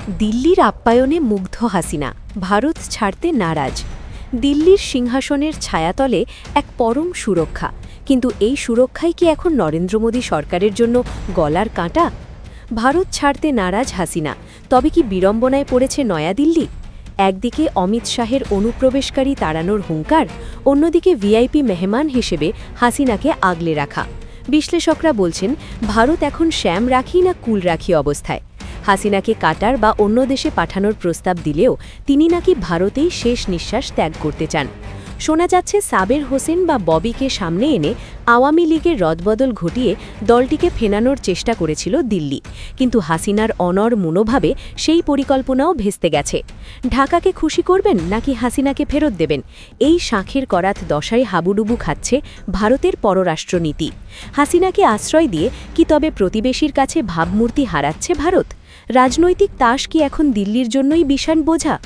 দিল্লির আপ্যায়নে মুগ্ধ হাসিনা, ভারত ছাড়তে নারাজ। দিল্লির সিংহাসনের ছায়াতলে এক পরম সুরক্ষা, কিন্তু এই সুরক্ষাই কি এখন নরেন্দ্র মোদী সরকারের জন্য গলার কাঁটা? ভারত ছাড়তে নারাজ হাসিনা, তবে কি বিড়ম্বনায় পড়েছে নয়াদিল্লি? একদিকে অমিত শাহের অনুপ্রবেশকারী তাড়ানোর হুঙ্কার, অন্যদিকে ভিআইপি মেহমান হিসেবে হাসিনাকে আগলে রাখা। বিশ্লেষকরা বলছেন, ভারত এখন শ্যাম রাখি না কুল রাখি অবস্থায়। হাসিনাকে কাটার বা অন্য দেশে পাঠানোর প্রস্তাব দিলেও তিনি নাকি ভারতেই শেষ নিঃশ্বাস ত্যাগ করতে চান। শোনা যাচ্ছে সাবের হোসেন বা ববিকে সামনে এনে আওয়ামী লীগের রদবদল ঘটিয়ে দলটিকে ফেরানোর চেষ্টা করেছিল দিল্লি, কিন্তু হাসিনার অনড় মনোভাবে সেই পরিকল্পনাও ভেস্তে গেছে। ঢাকাকে খুশি করবেন নাকি হাসিনাকে ফেরত দেবেন, এই শাঁখের করাত দশায় হাবুডুবু খাচ্ছে ভারতের পররাষ্ট্রনীতি। হাসিনাকে আশ্রয় দিয়ে কি তবে প্রতিবেশীর কাছে ভাবমূর্তি হারাচ্ছে ভারত? রাজনৈতিক তাস কি এখন দিল্লির জন্যই বিষাণ বোঝা?